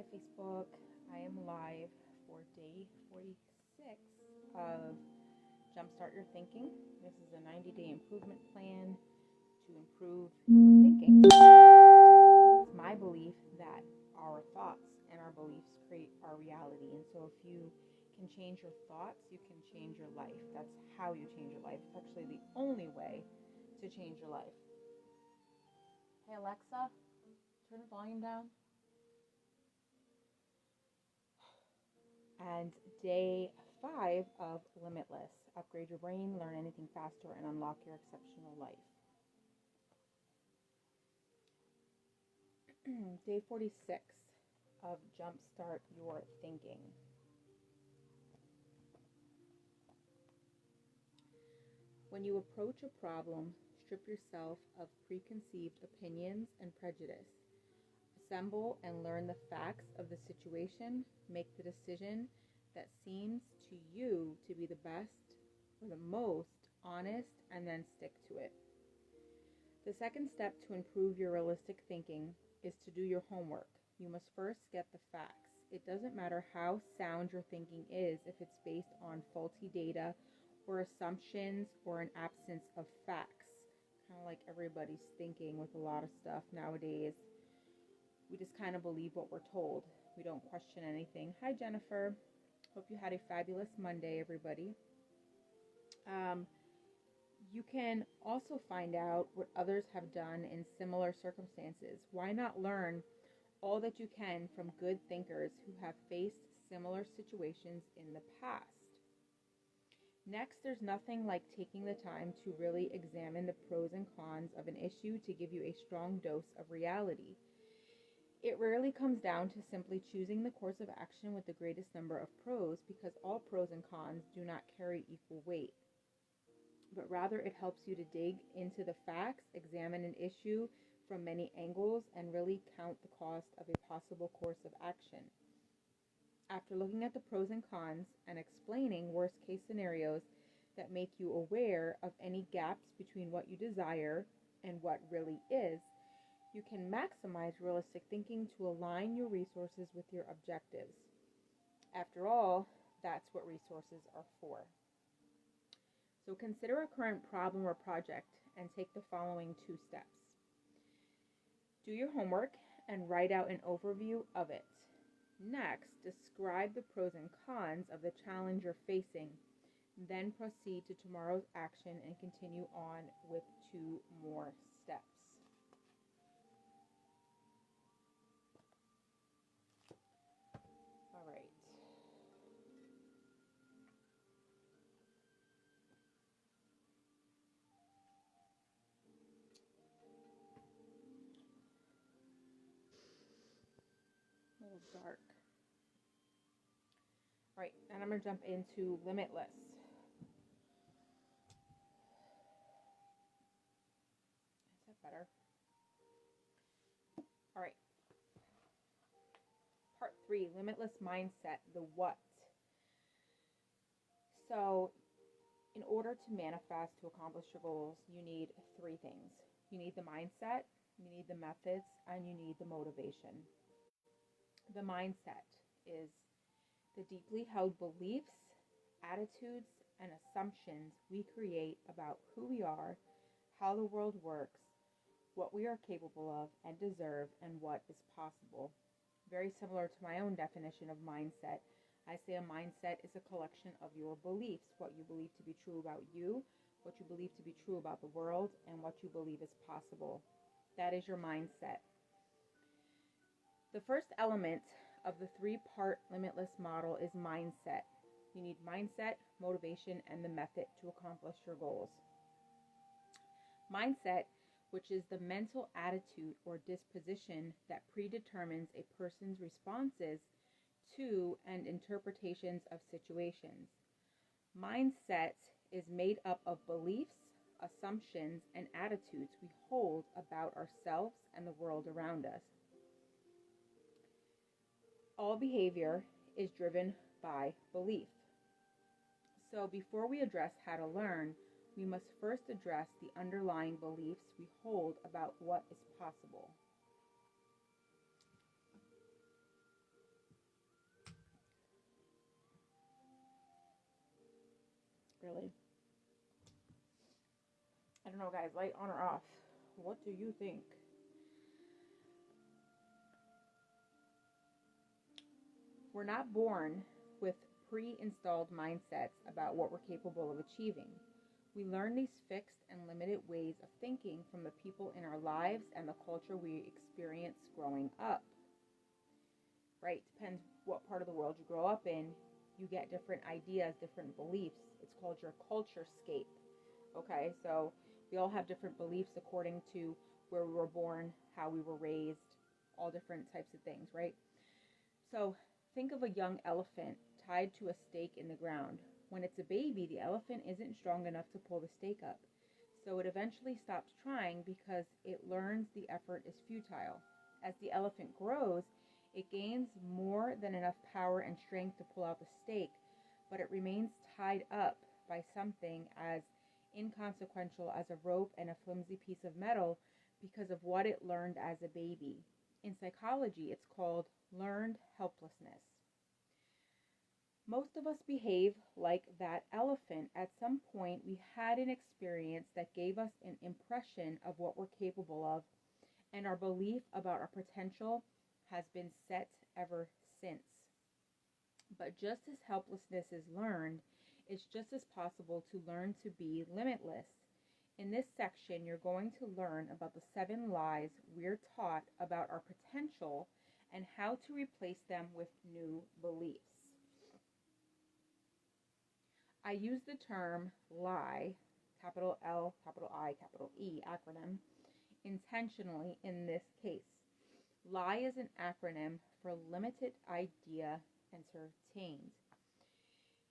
Hi, Facebook. I am live for day 46 of Jumpstart Your Thinking. This is a 90-day improvement plan to improve your thinking. It's my belief that our thoughts and our beliefs create our reality. And so if you can change your thoughts, you can change your life. That's how you change your life. It's actually the only way to change your life. Hey, Alexa, turn the volume down. And day 5 of Limitless. Upgrade your brain, learn anything faster, and unlock your exceptional life. Day 46 of Jumpstart Your Thinking. When you approach a problem, strip yourself of preconceived opinions and prejudice. Assemble and learn the facts of the situation. Make the decision that seems to you to be the best or the most honest, and then stick to it. The second step to improve your realistic thinking is to do your homework. You must first get the facts. It doesn't matter how sound your thinking is if it's based on faulty data or assumptions or an absence of facts. Kind of like everybody's thinking with a lot of stuff nowadays. We just kind of believe what we're told. We don't question anything. Hi, Jennifer. Hope you had a fabulous Monday, everybody. You can also find out what others have done in similar circumstances. Why not learn all that you can from good thinkers who have faced similar situations in the past? Next, there's nothing like taking the time to really examine the pros and cons of an issue to give you a strong dose of reality. It rarely comes down to simply choosing the course of action with the greatest number of pros, because all pros and cons do not carry equal weight. But rather it helps you to dig into the facts, examine an issue from many angles, and really count the cost of a possible course of action. After looking at the pros and cons and explaining worst case scenarios that make you aware of any gaps between what you desire and what really is, you can maximize realistic thinking to align your resources with your objectives. After all, that's what resources are for. So consider a current problem or project and take the following 2 steps. Do your homework and write out an overview of it. Next, describe the pros and cons of the challenge you're facing. Then proceed to tomorrow's action and continue on with 2 more steps. All right. A little dark. All right, and I'm going to jump into Limitless. Is that better? All right. Part 3, Limitless Mindset, the what. So, in order to manifest, to accomplish your goals, you need 3 things. You need the mindset, you need the methods, and you need the motivation. The mindset is the deeply held beliefs, attitudes, and assumptions we create about who we are, how the world works, what we are capable of and deserve, and what is possible. Very similar to my own definition of mindset. I say a mindset is a collection of your beliefs, what you believe to be true about you, what you believe to be true about the world, and what you believe is possible. That is your mindset. The first element of the 3-part Limitless model is mindset. You need mindset, motivation, and the method to accomplish your goals. Mindset, which is the mental attitude or disposition that predetermines a person's responses to and interpretations of situations. Mindset is made up of beliefs, assumptions, and attitudes we hold about ourselves and the world around us. All behavior is driven by belief. So before we address how to learn, we must first address the underlying beliefs we hold about what is possible. really. I don't know, guys, light on or off? What do you think? We're not born with pre-installed mindsets about what we're capable of achieving. We learn these fixed and limited ways of thinking from the people in our lives and the culture we experience growing up. Right? Depends what part of the world you grow up in. You get different ideas, different beliefs. It's called your culture scape. Okay, so we all have different beliefs according to where we were born, how we were raised, all different types of things, right? So think of a young elephant tied to a stake in the ground. When it's a baby, the elephant isn't strong enough to pull the stake up. So it eventually stops trying because it learns the effort is futile. As the elephant grows, it gains more than enough power and strength to pull out the stake, but it remains tied up by something as inconsequential as a rope and a flimsy piece of metal because of what it learned as a baby. In psychology, it's called learned helplessness. Most of us behave like that elephant. At some point, we had an experience that gave us an impression of what we're capable of, and our belief about our potential has been set ever since. But just as helplessness is learned, it's just as possible to learn to be limitless. In this section, you're going to learn about the 7 lies we're taught about our potential and how to replace them with new beliefs. I use the term lie, capital L, capital I, capital E acronym, intentionally in this case. LIE is an acronym for limited idea entertained.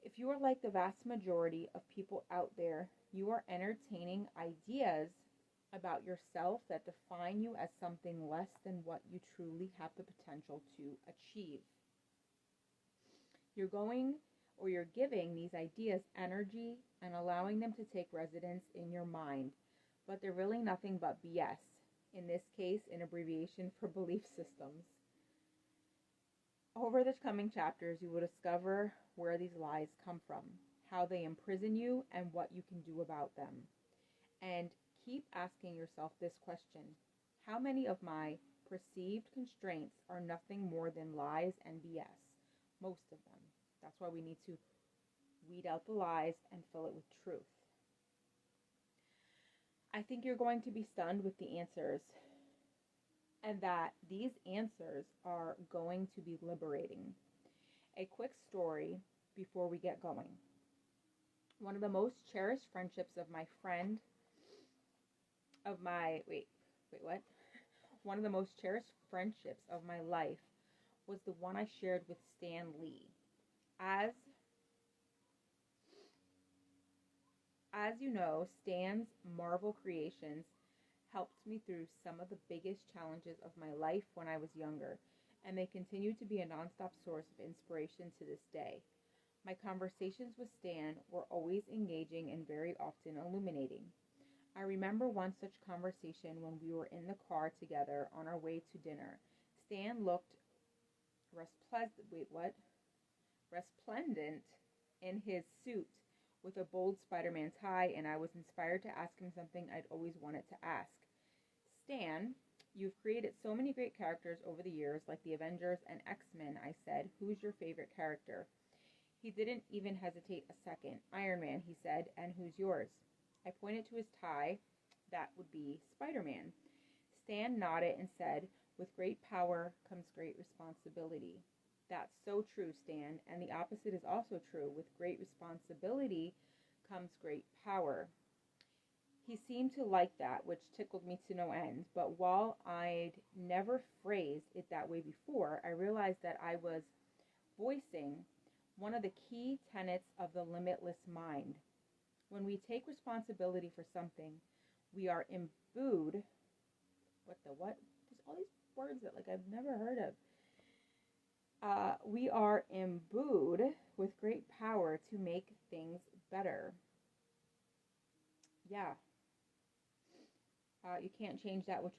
If you are like the vast majority of people out there, you are entertaining ideas about yourself that define you as something less than what you truly have the potential to achieve. You're giving these ideas energy and allowing them to take residence in your mind, but they're really nothing but BS. In this case, an abbreviation for belief systems. Over the coming chapters, you will discover where these lies come from, how they imprison you, and what you can do about them. And keep asking yourself this question: how many of my perceived constraints are nothing more than lies and BS? Most of them. That's why we need to weed out the lies and fill it with truth. I think you're going to be stunned with the answers, and that these answers are going to be liberating. A quick story before we get going. One of the most cherished friendships of my friend, One of the most cherished friendships of my life was the one I shared with Stan Lee. As you know, Stan's Marvel creations helped me through some of the biggest challenges of my life when I was younger, and they continue to be a nonstop source of inspiration to this day. My conversations with Stan were always engaging and very often illuminating. I remember one such conversation when we were in the car together on our way to dinner. Stan looked resplendent in his suit with a bold Spider-Man tie, and I was inspired to ask him something I'd always wanted to ask. Stan, you've created so many great characters over the years, like the Avengers and X-Men, I said. Who's your favorite character? He didn't even hesitate a second. Iron Man, he said. And who's yours? I pointed to his tie. That would be Spider-Man. Stan nodded and said, with great power comes great responsibility. That's so true, Stan, and the opposite is also true. With great responsibility comes great power. He seemed to like that, which tickled me to no end, but while I'd never phrased it that way before, I realized that I was voicing one of the key tenets of the limitless mind. When we take responsibility for something, we are imbued. There's all these words that I've never heard of. We are imbued with great power to make things better. Yeah. You can't change that which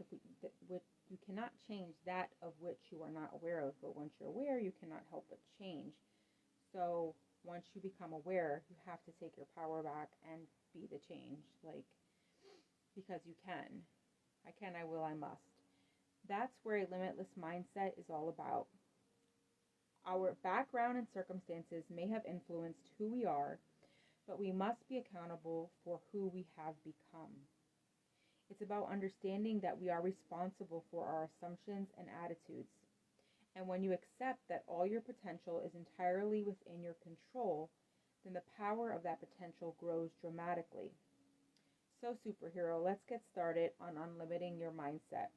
you cannot change that of which you are not aware of, but once you're aware, you cannot help but change. So once you become aware, you have to take your power back and be the change. Like, because you can. I can, I will, I must. That's where a limitless mindset is all about. Our background and circumstances may have influenced who we are, but we must be accountable for who we have become. It's about understanding that we are responsible for our assumptions and attitudes. And when you accept that all your potential is entirely within your control, then the power of that potential grows dramatically. So, superhero, let's get started on unlimiting your mindset.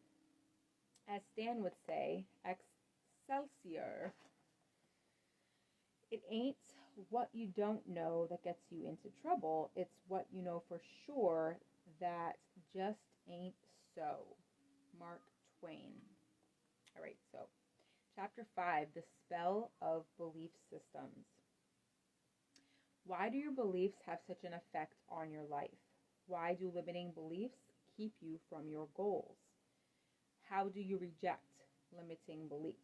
As Stan would say, Excelsior. It ain't what you don't know that gets you into trouble. It's what you know for sure that just ain't so. Mark Twain. All right, so Chapter 5, The Spell of Belief Systems. Why do your beliefs have such an effect on your life? Why do limiting beliefs keep you from your goals? How do you reject limiting beliefs?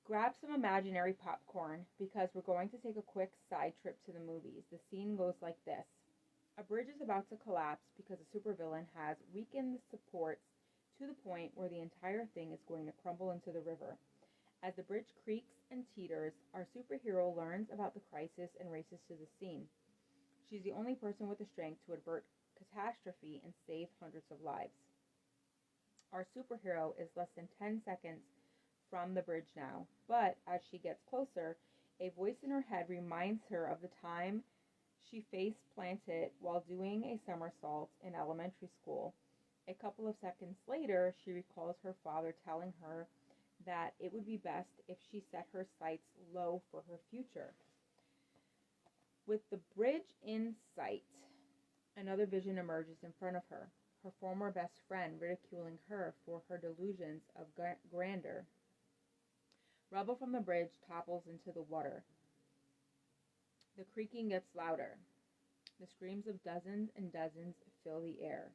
Grab some imaginary popcorn because we're going to take a quick side trip to the movies. The scene goes like this. A bridge is about to collapse because a supervillain has weakened the supports to the point where the entire thing is going to crumble into the river. As the bridge creaks and teeters, our superhero learns about the crisis and races to the scene. She's the only person with the strength to avert catastrophe and save hundreds of lives. Our superhero is less than 10 seconds from the bridge now, but as she gets closer, a voice in her head reminds her of the time she face planted while doing a somersault in elementary school. A couple of seconds later, she recalls her father telling her that it would be best if she set her sights low for her future. With the bridge in sight, another vision emerges in front of her, her former best friend ridiculing her for her delusions of grandeur. Rubble from the bridge topples into the water. The creaking gets louder. The screams of dozens and dozens fill the air.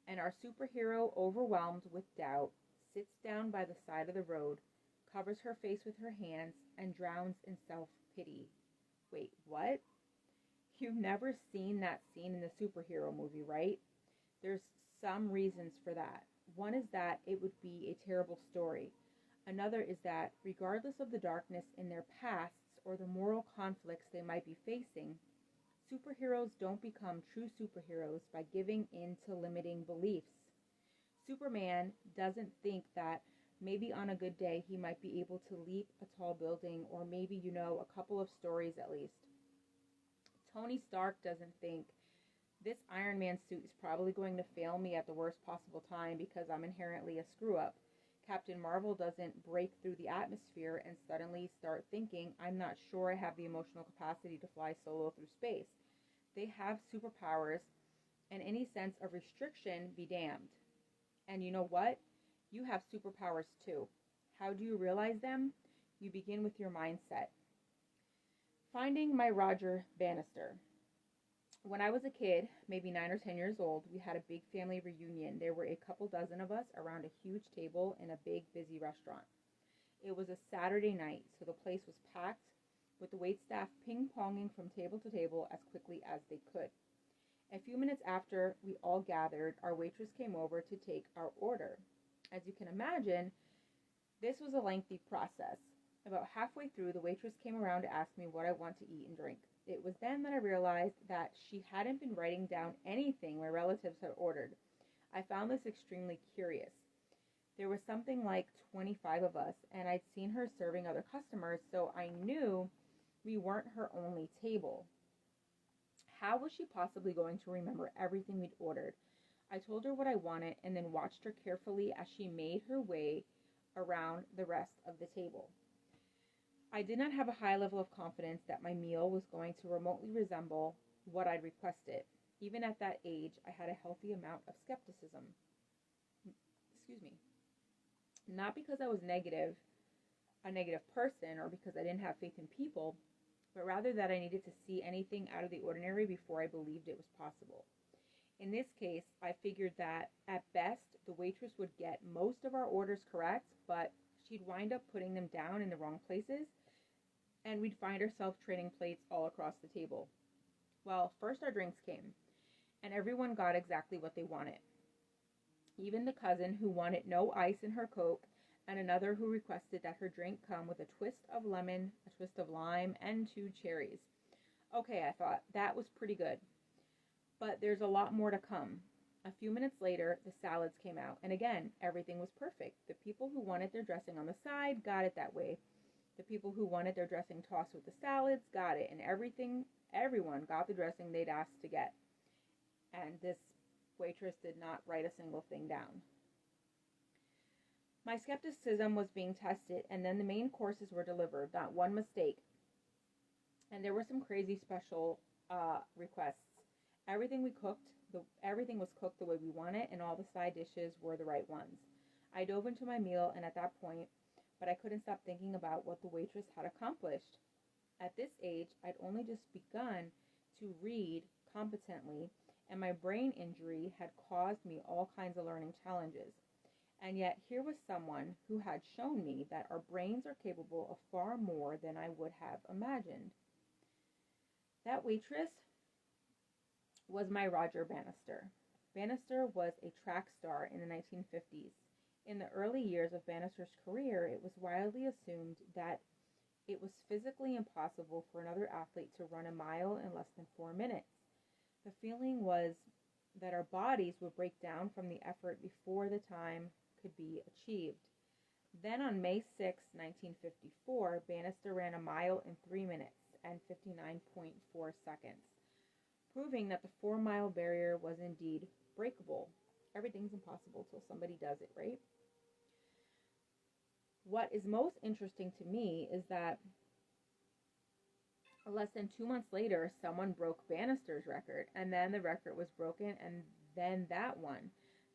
And our superhero, overwhelmed with doubt, sits down by the side of the road, covers her face with her hands, and drowns in self-pity. Wait, what? You've never seen that scene in the superhero movie, right? There's some reasons for that. One is that it would be a terrible story. Another is that, regardless of the darkness in their pasts or the moral conflicts they might be facing, superheroes don't become true superheroes by giving in to limiting beliefs. Superman doesn't think that maybe on a good day he might be able to leap a tall building, or maybe, a couple of stories at least. Tony Stark doesn't think this Iron Man suit is probably going to fail me at the worst possible time because I'm inherently a screw-up. Captain Marvel doesn't break through the atmosphere and suddenly start thinking, I'm not sure I have the emotional capacity to fly solo through space. They have superpowers, and any sense of restriction be damned. And you know what? You have superpowers too. How do you realize them? You begin with your mindset. Finding my Roger Bannister. When I was a kid, maybe 9 or 10 years old, we had a big family reunion. There were a couple dozen of us around a huge table in a big, busy restaurant. It was a Saturday night, so the place was packed, with the waitstaff ping-ponging from table to table as quickly as they could. A few minutes after we all gathered, our waitress came over to take our order. As you can imagine, this was a lengthy process. About halfway through, the waitress came around to ask me what I want to eat and drink. It was then that I realized that she hadn't been writing down anything my relatives had ordered. I found this extremely curious. There was something like 25 of us, and I'd seen her serving other customers, so I knew we weren't her only table. How was she possibly going to remember everything we'd ordered? I told her what I wanted and then watched her carefully as she made her way around the rest of the table. I did not have a high level of confidence that my meal was going to remotely resemble what I'd requested. Even at that age, I had a healthy amount of skepticism. Not because I was a negative person, or because I didn't have faith in people, but rather that I needed to see anything out of the ordinary before I believed it was possible. In this case, I figured that at best, the waitress would get most of our orders correct, but she'd wind up putting them down in the wrong places, and we'd find ourselves trading plates all across the table. Well, first our drinks came, and everyone got exactly what they wanted. Even the cousin who wanted no ice in her Coke, and another who requested that her drink come with a twist of lemon, a twist of lime, and 2 cherries. Okay, I thought, that was pretty good. But there's a lot more to come. A few minutes later, the salads came out, and again, everything was perfect. The people who wanted their dressing on the side got it that way. The people who wanted their dressing tossed with the salads got it, and everyone got the dressing they'd asked to get. And this waitress did not write a single thing down. My skepticism was being tested, and then the main courses were delivered, not one mistake. And there were some crazy special requests. Everything was cooked the way we wanted, and all the side dishes were the right ones. I dove into my meal, and at that point, but I couldn't stop thinking about what the waitress had accomplished. At this age, I'd only just begun to read competently, and my brain injury had caused me all kinds of learning challenges. And yet, here was someone who had shown me that our brains are capable of far more than I would have imagined. That waitress was my Roger Bannister. Bannister was a track star in the 1950s. In the early years of Bannister's career, it was widely assumed that it was physically impossible for another athlete to run a mile in less than 4 minutes. The feeling was that our bodies would break down from the effort before the time could be achieved. Then on May 6, 1954, Bannister ran a mile in 3 minutes and 59.4 seconds, proving that the 4-mile barrier was indeed breakable. Everything's impossible till somebody does it, right? What is most interesting to me is that less than 2 months later, someone broke Bannister's record, and then the record was broken, and then that one.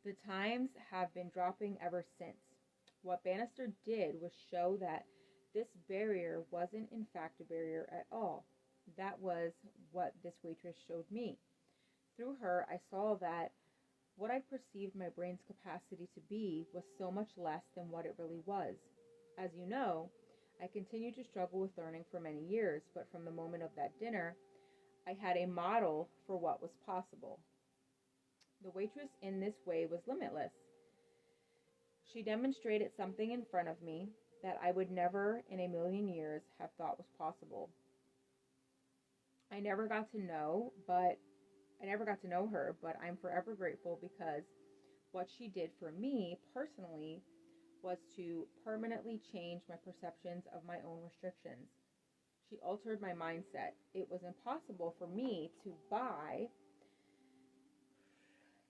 The times have been dropping ever since. What Bannister did was show that this barrier wasn't in fact a barrier at all. That was what this waitress showed me. Through her, I saw that what I perceived my brain's capacity to be was so much less than what it really was. As you know, I continued to struggle with learning for many years, but from the moment of that dinner, I had a model for what was possible. The waitress in this way was limitless. She demonstrated something in front of me that I would never in a million years have thought was possible. I never got to know her, but I'm forever grateful because what she did for me personally was to permanently change my perceptions of my own restrictions. She altered my mindset. It was impossible for me to buy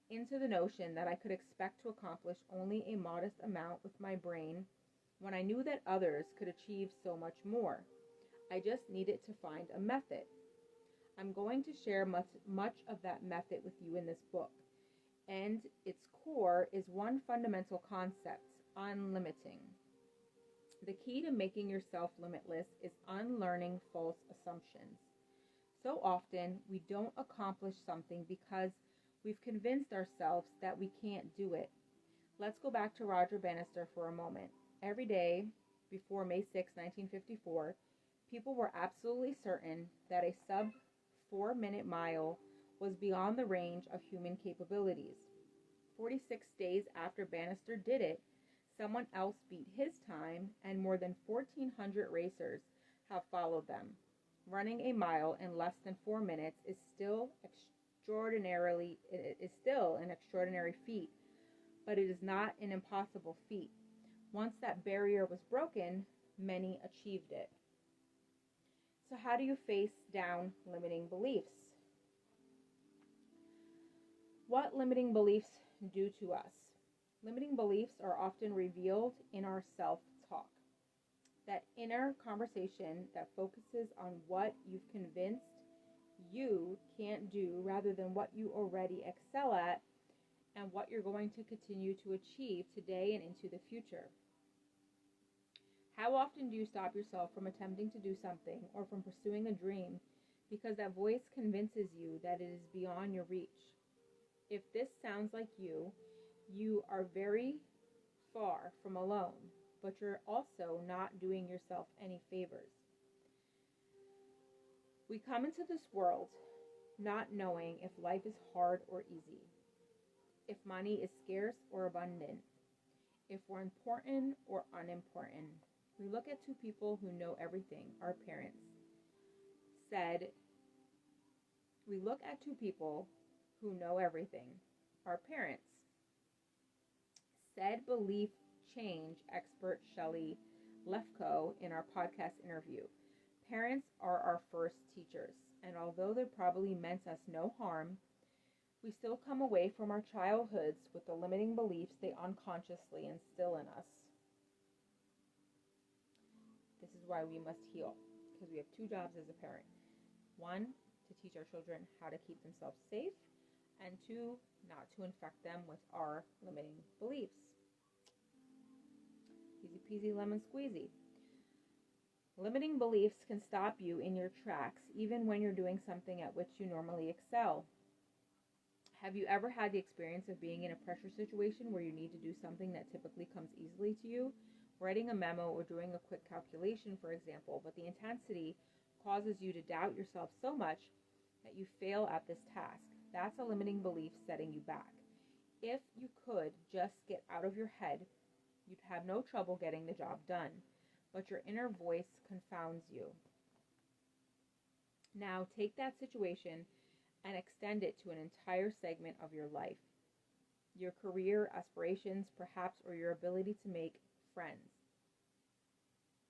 into the notion that I could expect to accomplish only a modest amount with my brain when I knew that others could achieve so much more. I just needed to find a method. I'm going to share much of that method with you in this book, and its core is one fundamental concept: unlimiting. The key to making yourself limitless is unlearning false assumptions. So often, we don't accomplish something because we've convinced ourselves that we can't do it. Let's go back to Roger Bannister for a moment. Every day before May 6, 1954, people were absolutely certain that a sub-4-minute mile was beyond the range of human capabilities. 46 days after Bannister did it, someone else beat his time, and more than 1,400 racers have followed them. Running a mile in less than 4 minutes is still an extraordinary feat, but it is not an impossible feat. Once that barrier was broken, many achieved it. So how do you face down limiting beliefs? What limiting beliefs do to us? Limiting beliefs are often revealed in our self-talk. That inner conversation that focuses on what you've convinced you can't do rather than what you already excel at and what you're going to continue to achieve today and into the future. How often do you stop yourself from attempting to do something or from pursuing a dream because that voice convinces you that it is beyond your reach? If this sounds like you are very far from alone, but you're also not doing yourself any favors. We come into this world not knowing if life is hard or easy, if money is scarce or abundant, if we're important or unimportant. We look at two people who know everything, our parents. We look at two people who know everything, our parents. Said belief change expert Shelley Lefkoe in our podcast interview. Parents are our first teachers, and although they probably meant us no harm, we still come away from our childhoods with the limiting beliefs they unconsciously instill in us. This is why we must heal, because we have two jobs as a parent. One, to teach our children how to keep themselves safe, and two, not to infect them with our limiting beliefs. Easy peasy lemon squeezy. Limiting beliefs can stop you in your tracks, even when you're doing something at which you normally excel. Have you ever had the experience of being in a pressure situation where you need to do something that typically comes easily to you? Writing a memo or doing a quick calculation, for example, but the intensity causes you to doubt yourself so much that you fail at this task. That's a limiting belief setting you back. If you could just get out of your head, you'd have no trouble getting the job done, but your inner voice confounds you. Now take that situation and extend it to an entire segment of your life. Your career, aspirations, perhaps, or your ability to make friends.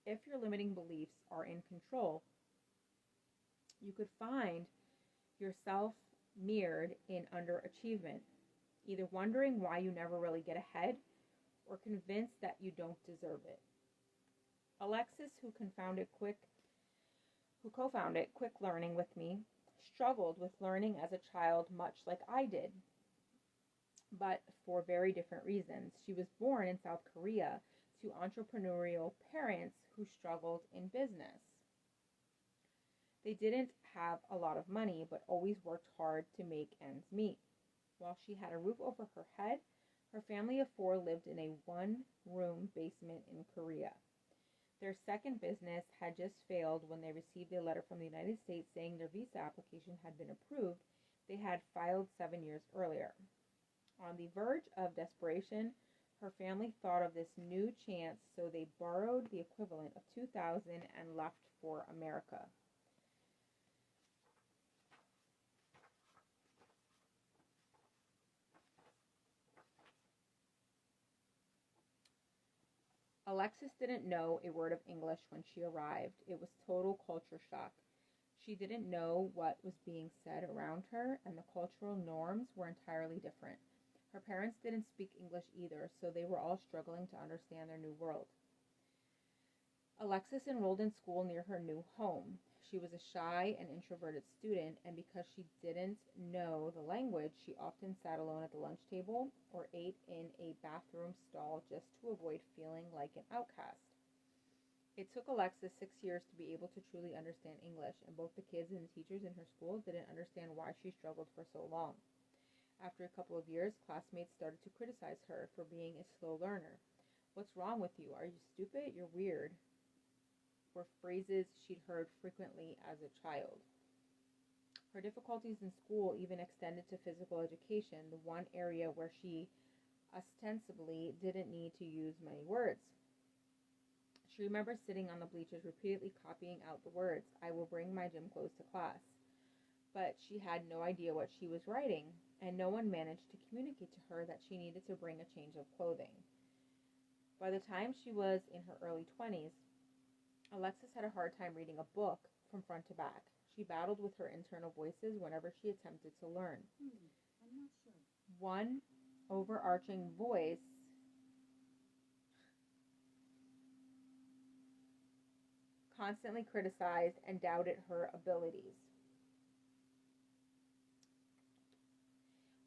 If your limiting beliefs are in control, you could find yourself mirrored in underachievement, either wondering why you never really get ahead or convinced that you don't deserve it. Alexis, who co-founded Quick Learning with me, struggled with learning as a child much like I did, but for very different reasons. She was born in South Korea to entrepreneurial parents who struggled in business. They didn't have a lot of money, but always worked hard to make ends meet. While she had a roof over her head, her family of four lived in a one-room basement in Korea. Their second business had just failed when they received a letter from the United States saying their visa application had been approved. They had filed 7 years earlier. On the verge of desperation, her family thought of this new chance, so they borrowed the equivalent of $2,000 and left for America. Alexis didn't know a word of English when she arrived. It was total culture shock. She didn't know what was being said around her, and the cultural norms were entirely different. Her parents didn't speak English either, so they were all struggling to understand their new world. Alexis enrolled in school near her new home. She was a shy and introverted student, and because she didn't know the language, she often sat alone at the lunch table or ate in a bathroom stall just to avoid feeling like an outcast. It took Alexis 6 years to be able to truly understand English, and both the kids and the teachers in her school didn't understand why she struggled for so long. After a couple of years, classmates started to criticize her for being a slow learner. "What's wrong with you? Are you stupid? You're weird," were phrases she'd heard frequently as a child. Her difficulties in school even extended to physical education, the one area where she ostensibly didn't need to use many words. She remembers sitting on the bleachers repeatedly copying out the words, "I will bring my gym clothes to class." But she had no idea what she was writing, and no one managed to communicate to her that she needed to bring a change of clothing. By the time she was in her early 20s, Alexis had a hard time reading a book from front to back. She battled with her internal voices whenever she attempted to learn. I'm not sure. One overarching voice constantly criticized and doubted her abilities,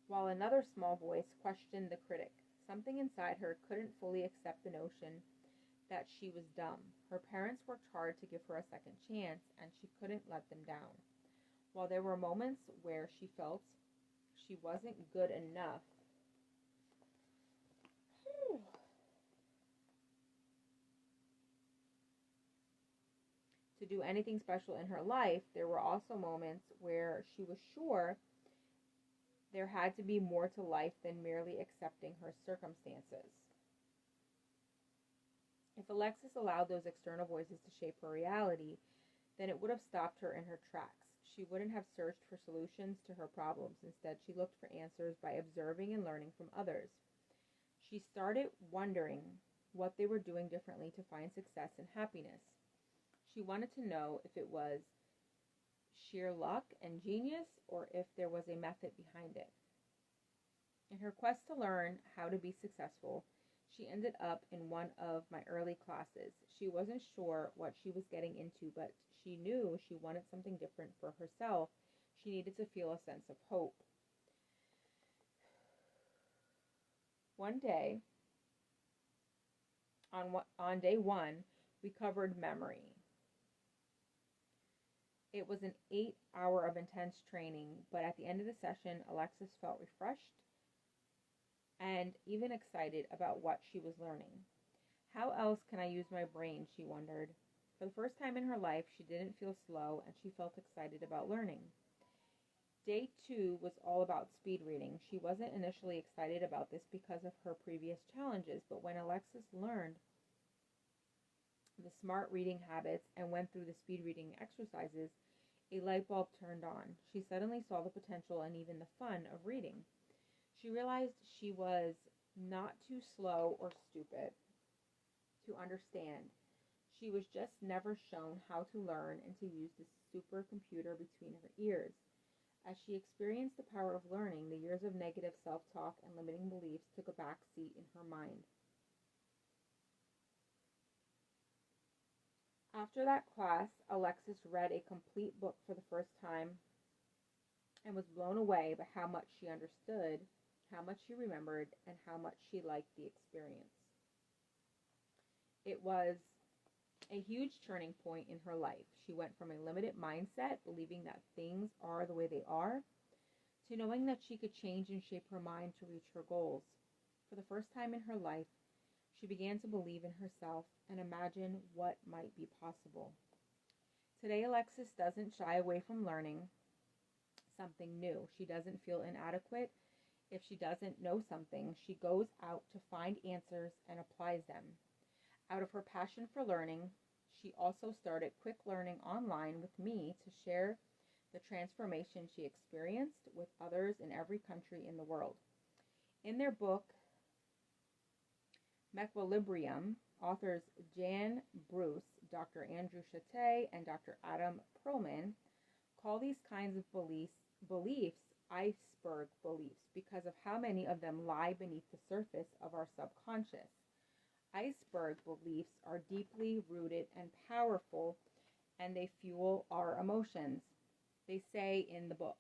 while another small voice questioned the critic. Something inside her couldn't fully accept the notion that she was dumb. Her parents worked hard to give her a second chance, and she couldn't let them down. While there were moments where she felt she wasn't good enough to do anything special in her life, there were also moments where she was sure there had to be more to life than merely accepting her circumstances. If Alexis allowed those external voices to shape her reality, then it would have stopped her in her tracks. She wouldn't have searched for solutions to her problems. Instead, she looked for answers by observing and learning from others. She started wondering what they were doing differently to find success and happiness. She wanted to know if it was sheer luck and genius or if there was a method behind it. In her quest to learn how to be successful, she ended up in one of my early classes. She wasn't sure what she was getting into, but she knew she wanted something different for herself. She needed to feel a sense of hope. One day, on day one, we covered memory. It was an 8-hour of intense training, but at the end of the session, Alexis felt refreshed and even excited about what she was learning. How else can I use my brain, she wondered. For the first time in her life, she didn't feel slow and she felt excited about learning. Day 2 was all about speed reading. She wasn't initially excited about this because of her previous challenges, but when Alexis learned the smart reading habits and went through the speed reading exercises, a light bulb turned on. She suddenly saw the potential and even the fun of reading. She realized she was not too slow or stupid to understand. She was just never shown how to learn and to use the supercomputer between her ears. As she experienced the power of learning, the years of negative self-talk and limiting beliefs took a back seat in her mind. After that class, Alexis read a complete book for the first time and was blown away by how much she understood, how much she remembered, and how much she liked the experience. It was a huge turning point in her life. She went from a limited mindset, believing that things are the way they are, to knowing that she could change and shape her mind to reach her goals. For the first time in her life, she began to believe in herself and imagine what might be possible. Today, Alexis doesn't shy away from learning something new. She doesn't feel inadequate if she doesn't know something. She goes out to find answers and applies them. Out of her passion for learning, she also started quick learning online with me to share the transformation she experienced with others in every country in the world. In their book, Mequilibrium, authors Jan Bruce, Dr. Andrew Chate, and Dr. Adam Perlman call these kinds of beliefs iceberg beliefs because of how many of them lie beneath the surface of our subconscious. Iceberg beliefs are deeply rooted and powerful, and they fuel our emotions. They say in the book,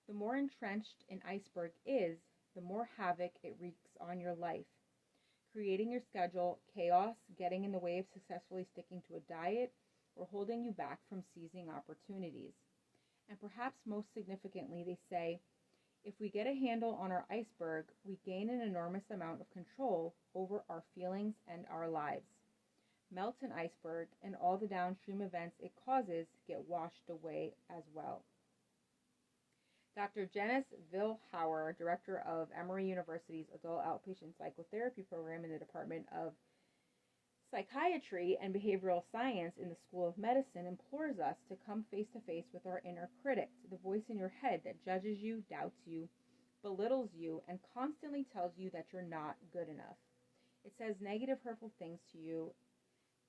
the more entrenched an iceberg is, the more havoc it wreaks on your life, creating your schedule, chaos, getting in the way of successfully sticking to a diet, or holding you back from seizing opportunities. And perhaps most significantly, they say, if we get a handle on our iceberg, we gain an enormous amount of control over our feelings and our lives. Melt an iceberg, and all the downstream events it causes get washed away as well. Dr. Janice Vilhauer, director of Emory University's Adult Outpatient Psychotherapy Program in the Department of Psychiatry and Behavioral Science in the School of Medicine, implores us to come face to face with our inner critic, the voice in your head that judges you, doubts you, belittles you, and constantly tells you that you're not good enough. It says negative, hurtful things to you,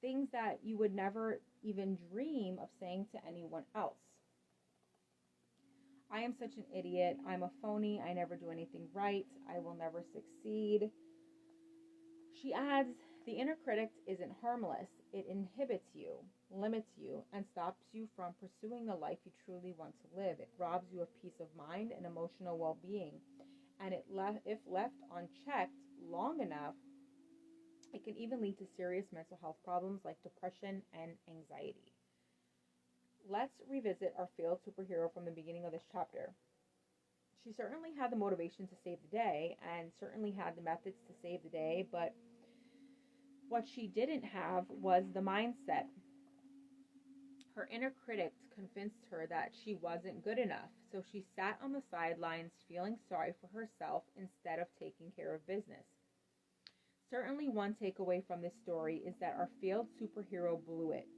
things that you would never even dream of saying to anyone else. I am such an idiot. I'm a phony. I never do anything right. I will never succeed. She adds, the inner critic isn't harmless. It inhibits you, limits you, and stops you from pursuing the life you truly want to live. It robs you of peace of mind and emotional well-being. And if left unchecked long enough, it can even lead to serious mental health problems like depression and anxiety. Let's revisit our failed superhero from the beginning of this chapter. She certainly had the motivation to save the day and certainly had the methods to save the day, but what she didn't have was the mindset. Her inner critic convinced her that she wasn't good enough, so she sat on the sidelines feeling sorry for herself instead of taking care of business. Certainly, one takeaway from this story is that our failed superhero blew it.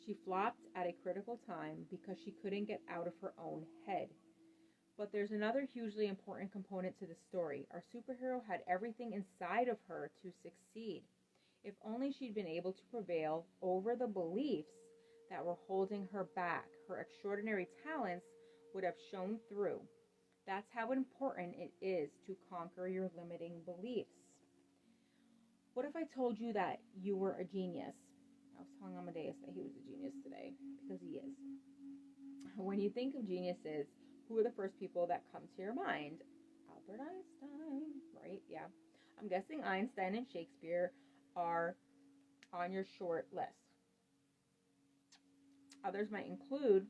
She flopped at a critical time because she couldn't get out of her own head. But there's another hugely important component to the story. Our superhero had everything inside of her to succeed. If only she'd been able to prevail over the beliefs that were holding her back, her extraordinary talents would have shown through. That's how important it is to conquer your limiting beliefs. What if I told you that you were a genius? I was telling Amadeus that he was a genius today, because he is. When you think of geniuses, who are the first people that come to your mind? Albert Einstein, right? Yeah. I'm guessing Einstein and Shakespeare are on your short list. Others might include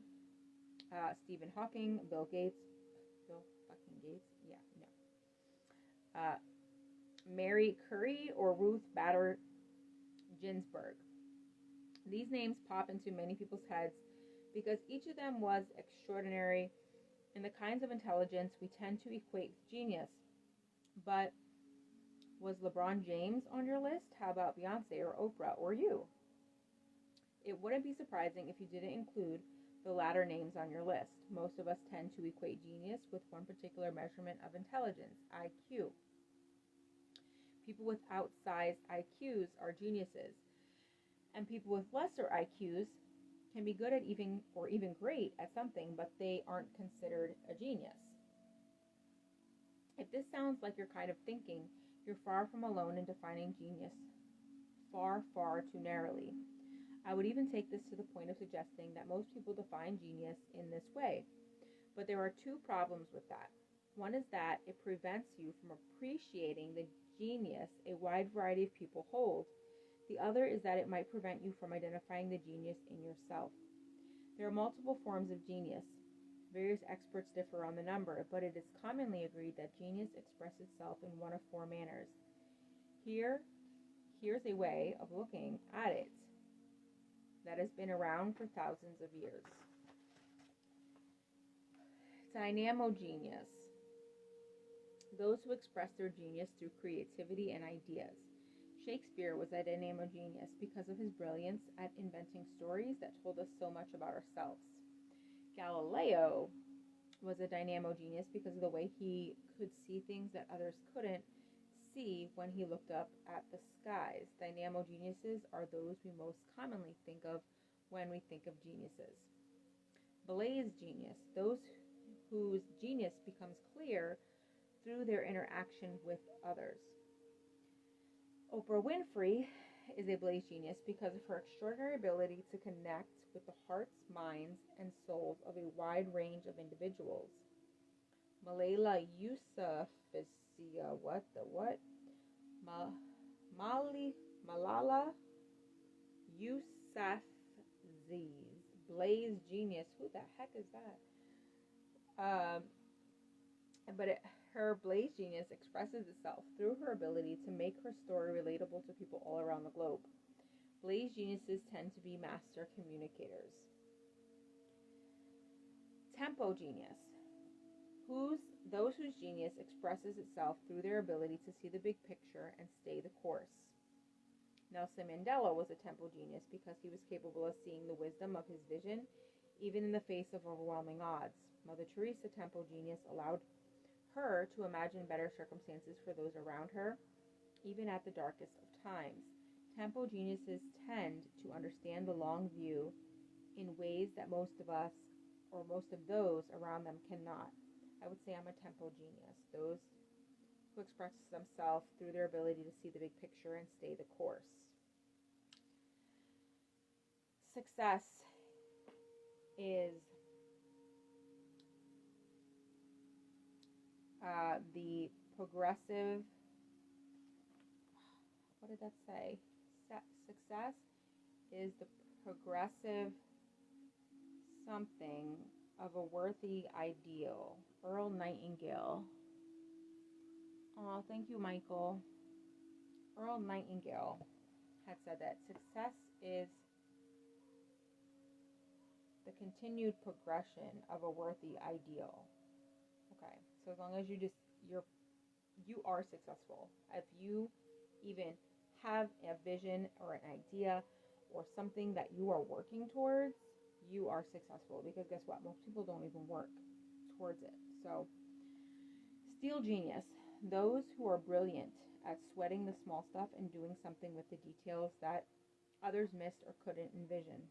Stephen Hawking, Bill Gates. Bill fucking Gates? Yeah, no. Mary Curie or Ruth Bader Ginsburg. These names pop into many people's heads because each of them was extraordinary in the kinds of intelligence we tend to equate with genius. But was LeBron James on your list? How about Beyonce or Oprah or you? It wouldn't be surprising if you didn't include the latter names on your list. Most of us tend to equate genius with one particular measurement of intelligence, IQ. People with outsized IQs are geniuses, and people with lesser IQs can be good at even great at something, but they aren't considered a genius. If this sounds like your kind of thinking, you're far from alone in defining genius far, far too narrowly. I would even take this to the point of suggesting that most people define genius in this way. But there are two problems with that. One is that it prevents you from appreciating the genius a wide variety of people hold. The other is that it might prevent you from identifying the genius in yourself. There are multiple forms of genius. Various experts differ on the number, but it is commonly agreed that genius expresses itself in one of four manners. Here's a way of looking at it that has been around for thousands of years. Dynamogenius. Those who express their genius through creativity and ideas. Shakespeare was a dynamogenius because of his brilliance at inventing stories that told us so much about ourselves. Galileo was a dynamogenius because of the way he could see things that others couldn't see when he looked up at the skies. Dynamogeniuses are those we most commonly think of when we think of geniuses. Blaze genius, those whose genius becomes clear through their interaction with others. Oprah Winfrey is a blaze genius because of her extraordinary ability to connect with the hearts, minds, and souls of a wide range of individuals. Malala Yousafzai, Malala Yousafzai, blaze genius. Who the heck is that? Her blaze genius expresses itself through her ability to make her story relatable to people all around the globe. Blaze geniuses tend to be master communicators. Tempo genius. Those whose genius expresses itself through their ability to see the big picture and stay the course. Nelson Mandela was a tempo genius because he was capable of seeing the wisdom of his vision even in the face of overwhelming odds. Mother Teresa, tempo genius, allowed her to imagine better circumstances for those around her, even at the darkest of times. Tempo geniuses tend to understand the long view in ways that most of us, or most of those around them, cannot. I would say I'm a tempo genius. Those who express themselves through their ability to see the big picture and stay the course. Success is the progressive, what did that say? Success is the progressive something of a worthy ideal. Earl Nightingale. Oh, thank you, Michael. Earl Nightingale had said that success is the continued progression of a worthy ideal. Okay, so as long as you are successful. If you even have a vision or an idea or something that you are working towards, you are successful, because guess what? Most people don't even work towards it. So, steal genius. Those who are brilliant at sweating the small stuff and doing something with the details that others missed or couldn't envision.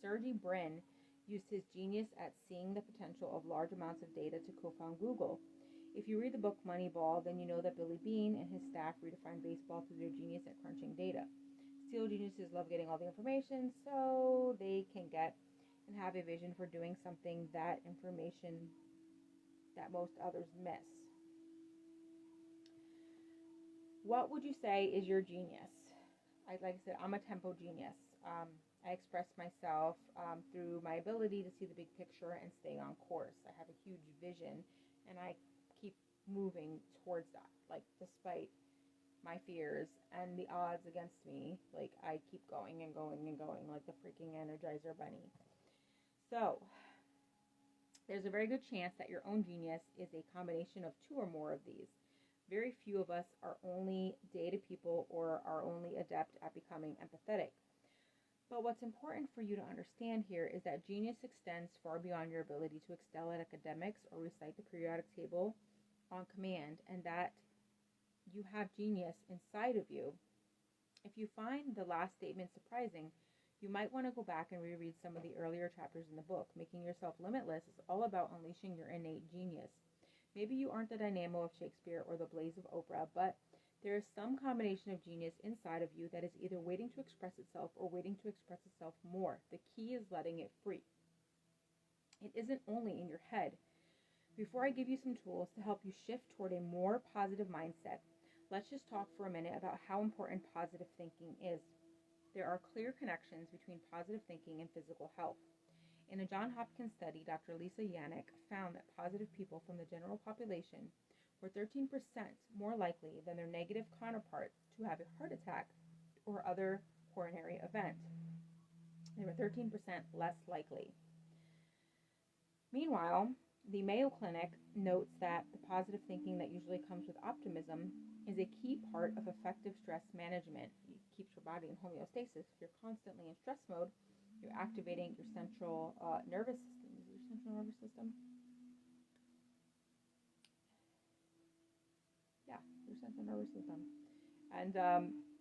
Sergey Brin used his genius at seeing the potential of large amounts of data to co-found Google. If you read the book Moneyball, then you know that Billy Beane and his staff redefined baseball through their genius at crunching data. Steal geniuses love getting all the information so they can get and have a vision for doing something that information that most others miss. What would you say is your genius? Like I said, I'm a tempo genius. I express myself through my ability to see the big picture and stay on course. I have a huge vision, and I keep moving towards that. Like, despite my fears and the odds against me, like, I keep going and going and going like the freaking Energizer Bunny. So, there's a very good chance that your own genius is a combination of two or more of these. Very few of us are only data people or are only adept at becoming empathetic. But what's important for you to understand here is that genius extends far beyond your ability to excel at academics or recite the periodic table on command, and that you have genius inside of you. If you find the last statement surprising, you might want to go back and reread some of the earlier chapters in the book. Making yourself limitless is all about unleashing your innate genius. Maybe you aren't the Dynamo of Shakespeare or the Blaze of Oprah, but there is some combination of genius inside of you that is either waiting to express itself or waiting to express itself more. The key is letting it free. It isn't only in your head. Before I give you some tools to help you shift toward a more positive mindset, let's just talk for a minute about how important positive thinking is. There are clear connections between positive thinking and physical health. In a Johns Hopkins study, Dr. Lisa Yannick found that positive people from the general population were 13% more likely than their negative counterparts to have a heart attack or other coronary event. They were 13% less likely. Meanwhile, the Mayo Clinic notes that the positive thinking that usually comes with optimism is a key part of effective stress management. It keeps your body in homeostasis. If you're constantly in stress mode, you're activating your central nervous system. Is it your central nervous system? Yeah, your central nervous system. And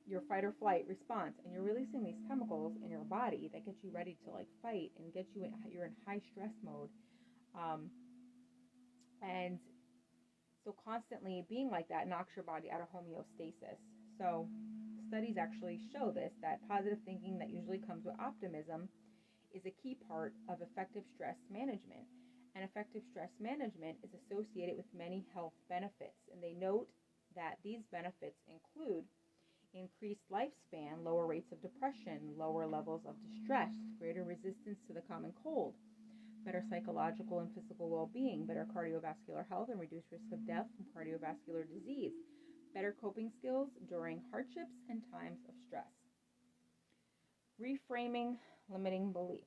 your fight or flight response. And you're releasing these chemicals in your body that get you ready to like fight and get you you're in high stress mode. And so constantly being like that knocks your body out of homeostasis. So studies actually show this, that positive thinking that usually comes with optimism is a key part of effective stress management. And effective stress management is associated with many health benefits. And they note that these benefits include increased lifespan, lower rates of depression, lower levels of distress, greater resistance to the common cold, better psychological and physical well-being, better cardiovascular health and reduced risk of death from cardiovascular disease, better coping skills during hardships and times of stress. Reframing limiting beliefs.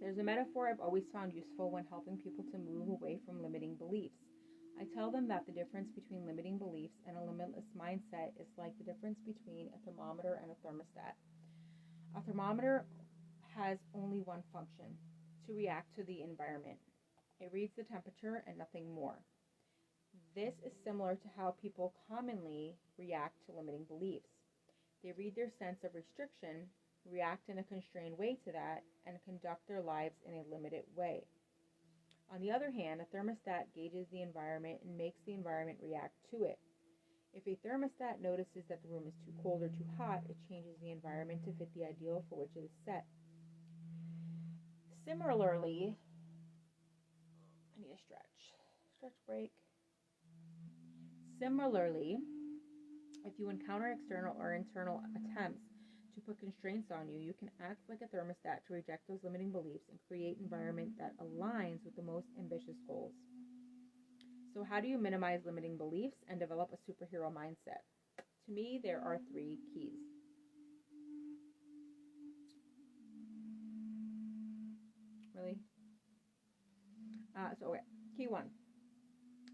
There's a metaphor I've always found useful when helping people to move away from limiting beliefs. I tell them that the difference between limiting beliefs and a limitless mindset is like the difference between a thermometer and a thermostat. A thermometer has only one function: to react to the environment. It reads the temperature and nothing more. This is similar to how people commonly react to limiting beliefs. They read their sense of restriction, react in a constrained way to that, and conduct their lives in a limited way. On the other hand, a thermostat gauges the environment and makes the environment react to it. If a thermostat notices that the room is too cold or too hot, it changes the environment to fit the ideal for which it is set. Similarly, I need a stretch break. Similarly, if you encounter external or internal attempts to put constraints on you, you can act like a thermostat to reject those limiting beliefs and create an environment that aligns with the most ambitious goals. So how do you minimize limiting beliefs and develop a superhero mindset? To me, there are 3 keys. Really? Key 1.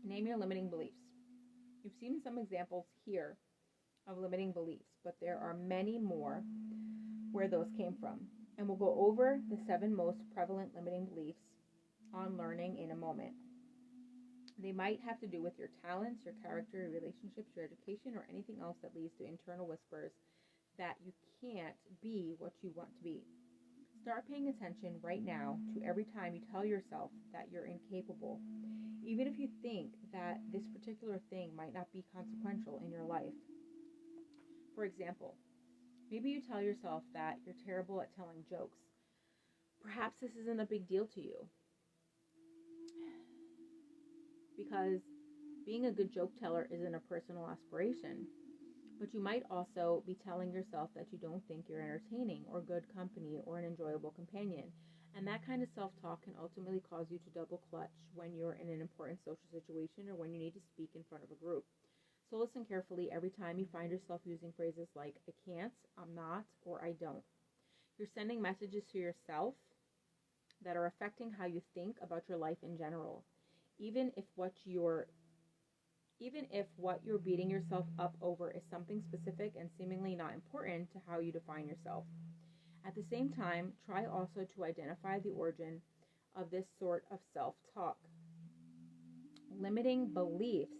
Name your limiting beliefs. You've seen some examples here of limiting beliefs, but there are many more where those came from. And we'll go over the 7 most prevalent limiting beliefs on learning in a moment. They might have to do with your talents, your character, your relationships, your education, or anything else that leads to internal whispers that you can't be what you want to be. Start paying attention right now to every time you tell yourself that you're incapable, even if you think that this particular thing might not be consequential in your life. For example, maybe you tell yourself that you're terrible at telling jokes. Perhaps this isn't a big deal to you, because being a good joke teller isn't a personal aspiration. But you might also be telling yourself that you don't think you're entertaining or good company or an enjoyable companion. And that kind of self-talk can ultimately cause you to double clutch when you're in an important social situation or when you need to speak in front of a group. So listen carefully every time you find yourself using phrases like I can't, I'm not, or I don't. You're sending messages to yourself that are affecting how you think about your life in general. Even if what you're beating yourself up over is something specific and seemingly not important to how you define yourself. At the same time, try also to identify the origin of this sort of self-talk. Limiting beliefs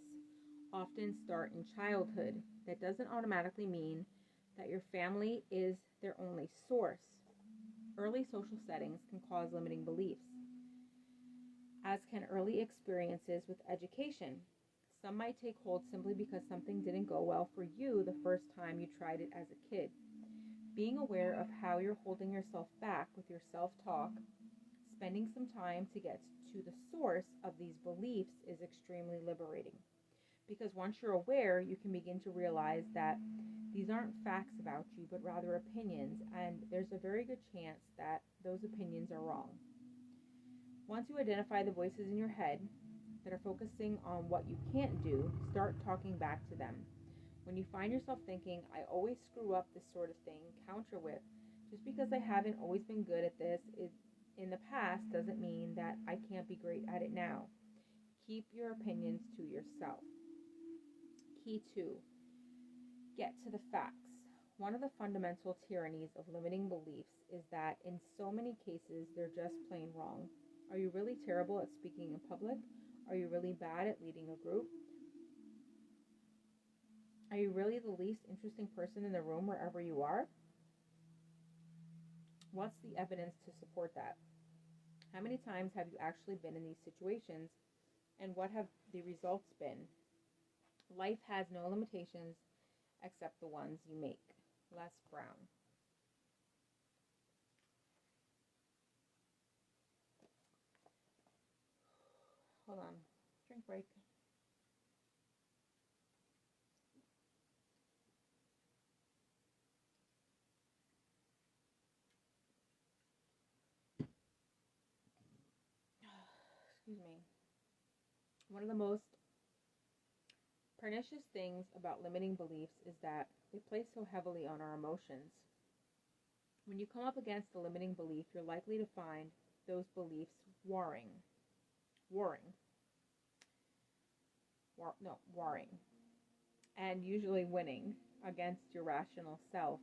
often start in childhood. That doesn't automatically mean that your family is their only source. Early social settings can cause limiting beliefs, as can early experiences with education. Some might take hold simply because something didn't go well for you the first time you tried it as a kid. Being aware of how you're holding yourself back with your self-talk, spending some time to get to the source of these beliefs is extremely liberating. Because once you're aware, you can begin to realize that these aren't facts about you, but rather opinions, and there's a very good chance that those opinions are wrong. Once you identify the voices in your head that are focusing on what you can't do, start talking back to them. When you find yourself thinking, I always screw up this sort of thing, counter with, just because I haven't always been good at this in the past doesn't mean that I can't be great at it now. Keep your opinions to yourself. Key 2, get to the facts. One of the fundamental tyrannies of limiting beliefs is that in so many cases, they're just plain wrong. Are you really terrible at speaking in public? Are you really bad at leading a group? Are you really the least interesting person in the room wherever you are? What's the evidence to support that? How many times have you actually been in these situations, and what have the results been? Life has no limitations except the ones you make. Les Brown. Hold on. Drink break. Excuse me. One of the most pernicious things about limiting beliefs is that they play so heavily on our emotions. When you come up against a limiting belief, you're likely to find those beliefs warring, and usually winning against your rational self.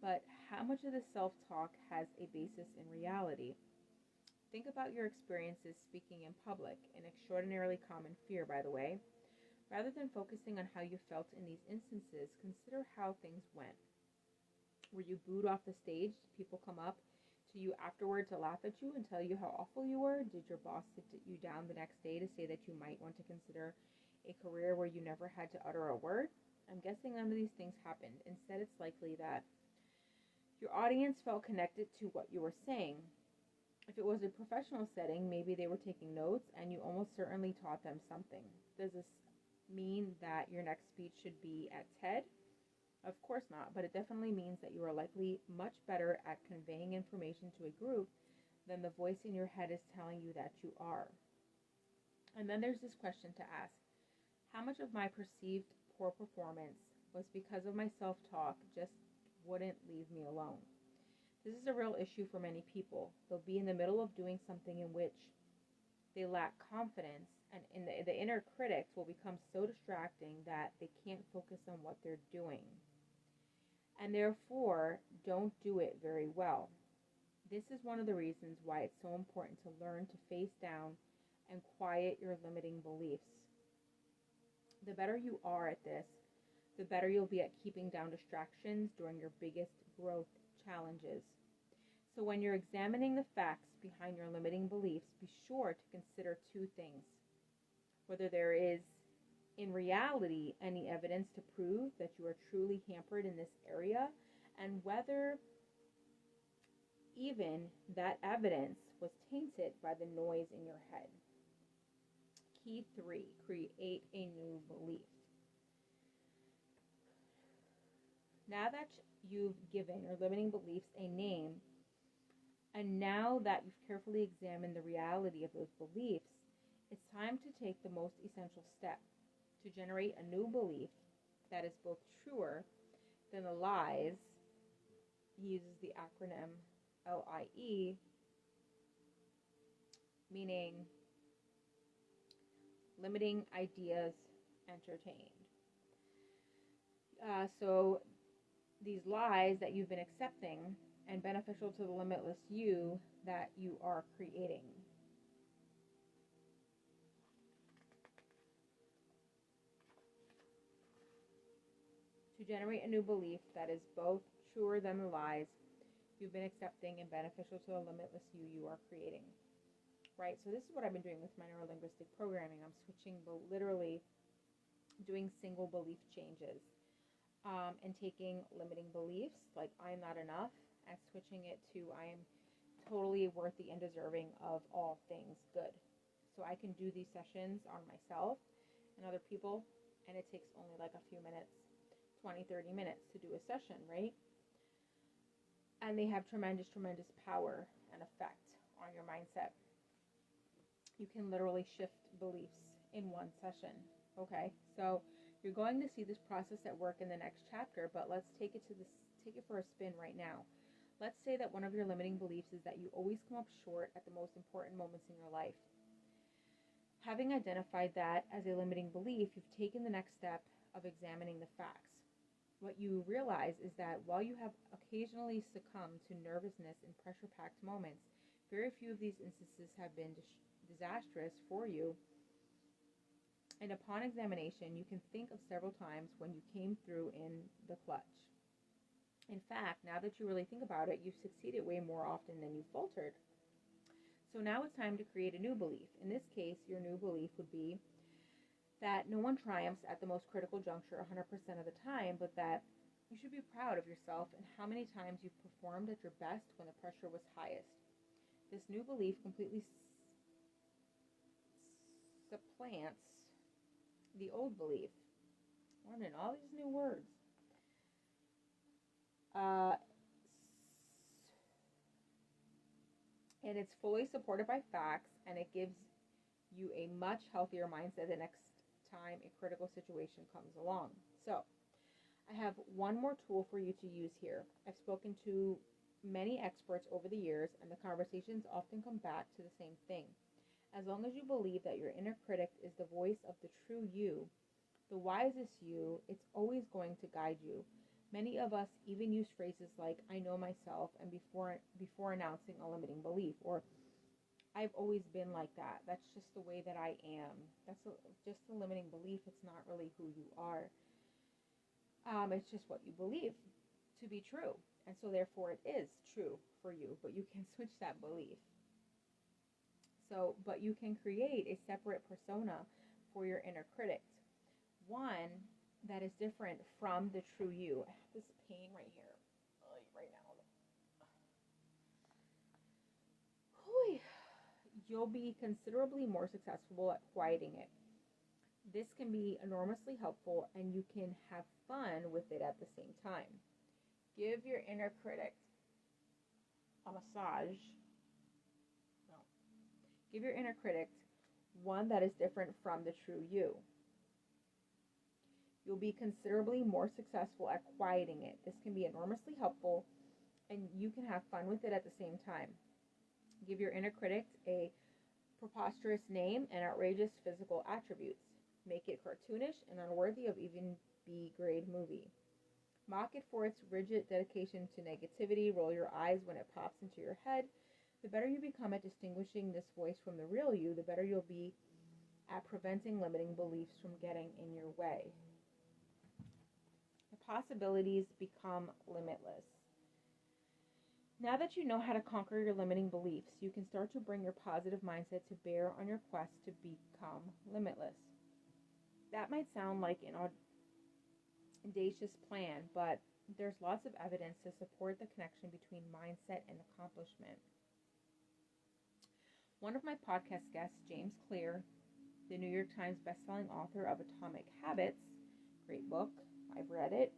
But how much of this self-talk has a basis in reality? Think about your experiences speaking in public, an extraordinarily common fear, by the way. Rather than focusing on how you felt in these instances, consider how things went. Were you booed off the stage? Did people come up to you afterward to laugh at you and tell you how awful you were? Did your boss sit you down the next day to say that you might want to consider a career where you never had to utter a word? I'm guessing none of these things happened. Instead, it's likely that your audience felt connected to what you were saying. If it was a professional setting, maybe they were taking notes and you almost certainly taught them something. Does this mean that your next speech should be at TED Of course not, but it definitely means that you are likely much better at conveying information to a group than the voice in your head is telling you that you are. And then there's this question to ask: how much of my perceived poor performance was because of my self-talk just wouldn't leave me alone? This is a real issue for many people. They'll be in the middle of doing something in which they lack confidence, and the inner critics will become so distracting that they can't focus on what they're doing, and therefore don't do it very well. This is one of the reasons why it's so important to learn to face down and quiet your limiting beliefs. The better you are at this, the better you'll be at keeping down distractions during your biggest growth challenges. So when you're examining the facts behind your limiting beliefs, be sure to consider two things: whether there is in reality any evidence to prove that you are truly hampered in this area, and whether even that evidence was tainted by the noise in your head. Key 3, create a new belief. Now that you've given your limiting beliefs a name, and now that you've carefully examined the reality of those beliefs, it's time to take the most essential step to generate a new belief that is both truer than the lies. He uses the acronym LIE, meaning limiting ideas entertained. So these lies that you've been accepting and beneficial to the limitless you that you are creating. To generate a new belief that is both truer than the lies you've been accepting and beneficial to the limitless you are creating. Right? So this is what I've been doing with my neurolinguistic programming. I'm switching, literally doing single belief changes. And taking limiting beliefs like I'm not enough and switching it to I am totally worthy and deserving of all things good. So I can do these sessions on myself and other people, and it takes only like a few minutes, 20, 30 minutes to do a session, right? And they have tremendous, tremendous power and effect on your mindset. You can literally shift beliefs in one session, okay? So you're going to see this process at work in the next chapter, but let's take it for a spin right now. Let's say that one of your limiting beliefs is that you always come up short at the most important moments in your life. Having identified that as a limiting belief, you've taken the next step of examining the facts. What you realize is that while you have occasionally succumbed to nervousness in pressure-packed moments, very few of these instances have been disastrous for you. And upon examination, you can think of several times when you came through in the clutch. In fact, now that you really think about it, you've succeeded way more often than you've faltered. So now it's time to create a new belief. In this case, your new belief would be that no one triumphs at the most critical juncture 100% of the time, but that you should be proud of yourself and how many times you've performed at your best when the pressure was highest. This new belief completely supplants the old belief. Learning all these new words. And it's fully supported by facts, and it gives you a much healthier mindset the next time a critical situation comes along. So, I have one more tool for you to use here. I've spoken to many experts over the years, and the conversations often come back to the same thing. As long as you believe that your inner critic is the voice of the true you, the wisest you, it's always going to guide you. Many of us even use phrases like, I know myself, and before announcing a limiting belief, or I've always been like that. That's just the way that I am. That's just a limiting belief. It's not really who you are. It's just what you believe to be true. And so therefore it is true for you, but you can switch that belief. So, but you can create a separate persona for your inner critic. One that is different from the true you. I have this pain right here, right now. You'll be considerably more successful at quieting it. This can be enormously helpful, and you can have fun with it at the same time. Give your inner critic a massage. No. Give your inner critic one that is different from the true you. You'll be considerably more successful at quieting it. This can be enormously helpful, and you can have fun with it at the same time. Give your inner critic a preposterous name and outrageous physical attributes. Make it cartoonish and unworthy of even B-grade movie. Mock it for its rigid dedication to negativity. Roll your eyes when it pops into your head. The better you become at distinguishing this voice from the real you, the better you'll be at preventing limiting beliefs from getting in your way. The possibilities become limitless. Now that you know how to conquer your limiting beliefs, you can start to bring your positive mindset to bear on your quest to become limitless. That might sound like an audacious plan, but there's lots of evidence to support the connection between mindset and accomplishment. One of my podcast guests, James Clear, the New York Times bestselling author of Atomic Habits, great book, I've read it,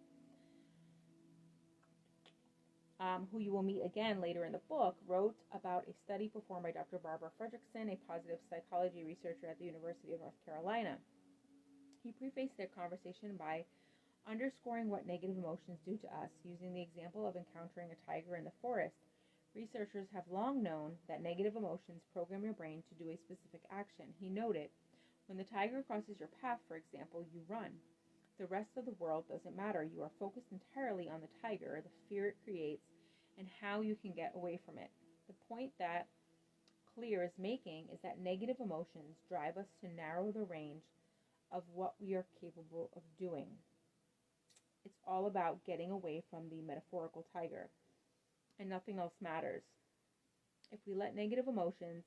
who you will meet again later in the book, wrote about a study performed by Dr. Barbara Fredrickson, a positive psychology researcher at the University of North Carolina. He prefaced their conversation by underscoring what negative emotions do to us, using the example of encountering a tiger in the forest. Researchers have long known that negative emotions program your brain to do a specific action. He noted, when the tiger crosses your path, for example, you run. The rest of the world doesn't matter. You are focused entirely on the tiger, the fear it creates, and how you can get away from it. The point that Clear is making is that negative emotions drive us to narrow the range of what we are capable of doing. It's all about getting away from the metaphorical tiger, and nothing else matters. If we let negative emotions,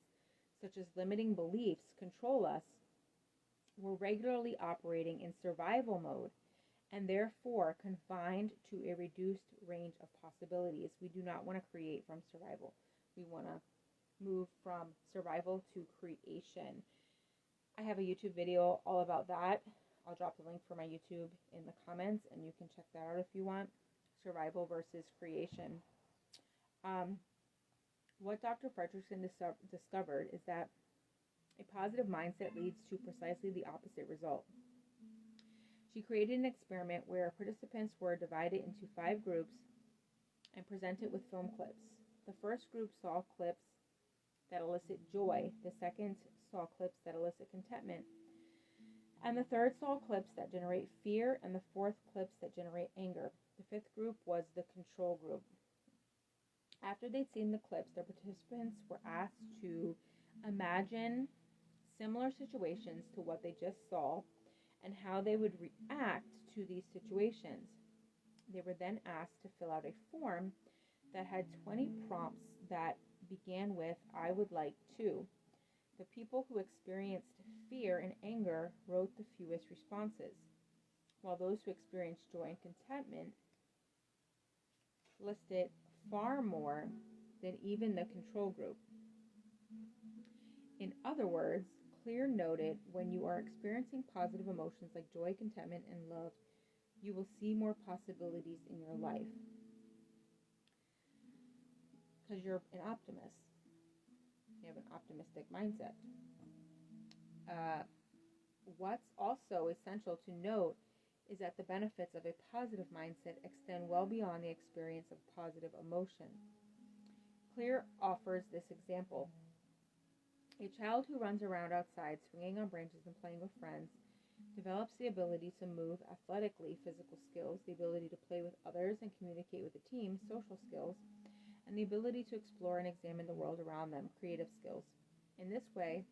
such as limiting beliefs, control us, we're regularly operating in survival mode and therefore confined to a reduced range of possibilities. We do not want to create from survival. We want to move from survival to creation. I have a YouTube video all about that. I'll drop the link for my YouTube in the comments, and you can check that out if you want. Survival versus creation. What Dr. Fredrickson discovered is that a positive mindset leads to precisely the opposite result. She created an experiment where participants were divided into 5 groups and presented with film clips. The first group saw clips that elicit joy, the second saw clips that elicit contentment, and the third saw clips that generate fear, and the fourth clips that generate anger. The fifth group was the control group. After they'd seen the clips, the participants were asked to imagine similar situations to what they just saw and how they would react to these situations. They were then asked to fill out a form that had 20 prompts that began with, "I would like to." The people who experienced fear and anger wrote the fewest responses, while those who experienced joy and contentment listed far more than even the control group. In other words, Clear noted, when you are experiencing positive emotions like joy, contentment, and love, you will see more possibilities in your life. Because you're an optimist. You have an optimistic mindset. What's also essential to note is that the benefits of a positive mindset extend well beyond the experience of positive emotion. Clear offers this example. A child who runs around outside, swinging on branches and playing with friends, develops the ability to move athletically, physical skills, the ability to play with others and communicate with a team, social skills, and the ability to explore and examine the world around them, creative skills. In this way,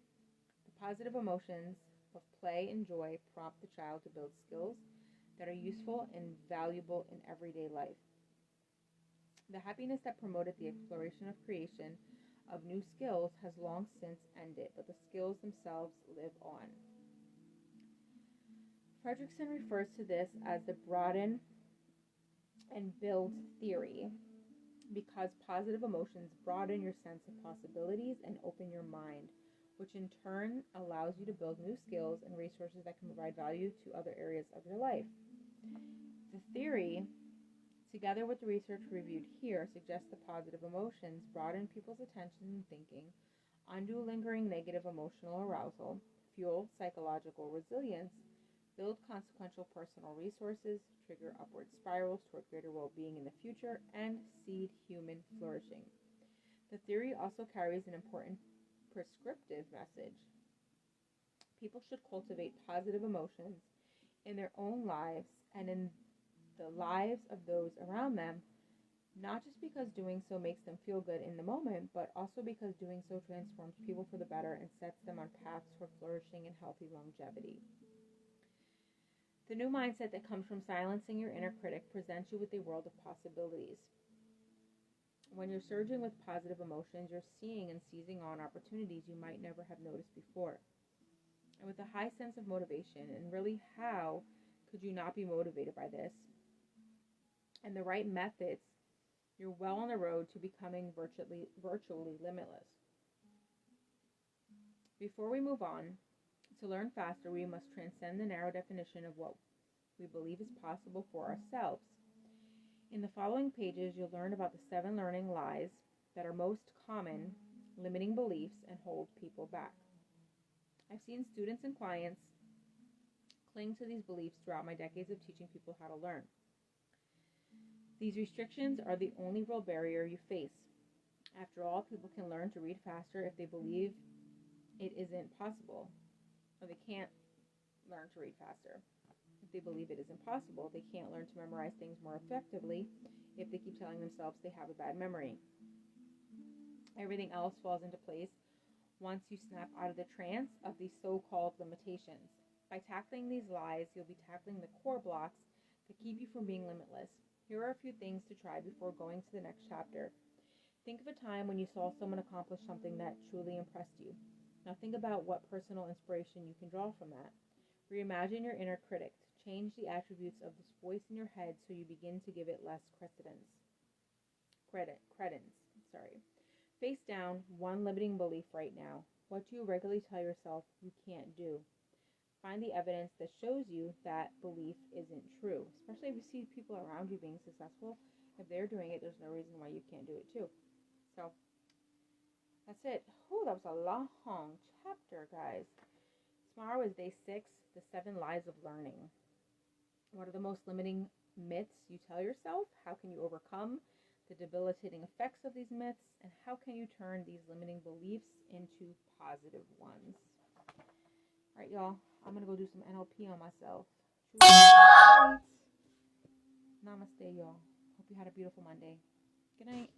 the positive emotions of play and joy prompt the child to build skills that are useful and valuable in everyday life. The happiness that promoted the exploration of creation of new skills has long since ended, but the skills themselves live on. Fredrickson refers to this as the broaden and build theory, because positive emotions broaden your sense of possibilities and open your mind, which in turn allows you to build new skills and resources that can provide value to other areas of your life. The theory, together with the research reviewed here, suggests the positive emotions broaden people's attention and thinking, undo lingering negative emotional arousal, fuel psychological resilience, build consequential personal resources, trigger upward spirals toward greater well-being in the future, and seed human flourishing. The theory also carries an important prescriptive message. People should cultivate positive emotions in their own lives and in the lives of those around them, not just because doing so makes them feel good in the moment, but also because doing so transforms people for the better and sets them on paths for flourishing and healthy longevity. The new mindset that comes from silencing your inner critic presents you with a world of possibilities. When you're surging with positive emotions, you're seeing and seizing on opportunities you might never have noticed before. And with a high sense of motivation, and really, how could you not be motivated by this? And the right methods, you're well on the road to becoming virtually limitless. Before we move on, to learn faster, we must transcend the narrow definition of what we believe is possible for ourselves. In the following pages, you'll learn about the 7 learning lies that are most common limiting beliefs and hold people back. I've seen students and clients cling to these beliefs throughout my decades of teaching people how to learn. These restrictions are the only real barrier you face. After all, people can learn to read faster if they believe it isn't possible, or they can't learn to read faster. If they believe it is impossible, they can't learn to memorize things more effectively if they keep telling themselves they have a bad memory. Everything else falls into place once you snap out of the trance of these so-called limitations. By tackling these lies, you'll be tackling the core blocks that keep you from being limitless. Here are a few things to try before going to the next chapter. Think of a time when you saw someone accomplish something that truly impressed you. Now think about what personal inspiration you can draw from that. Reimagine your inner critic. Change the attributes of this voice in your head so you begin to give it less credence. Face down one limiting belief right now. What do you regularly tell yourself you can't do? Find the evidence that shows you that belief isn't true, especially if you see people around you being successful. If they're doing it, there's no reason why you can't do it too. So that's it. Oh, that was a long chapter, guys. Tomorrow is day 6, the 7 lies of learning. What are the most limiting myths you tell yourself? How can you overcome the debilitating effects of these myths? And how can you turn these limiting beliefs into positive ones? All right, y'all. I'm going to go do some NLP on myself. Namaste, y'all. Hope you had a beautiful Monday. Good night.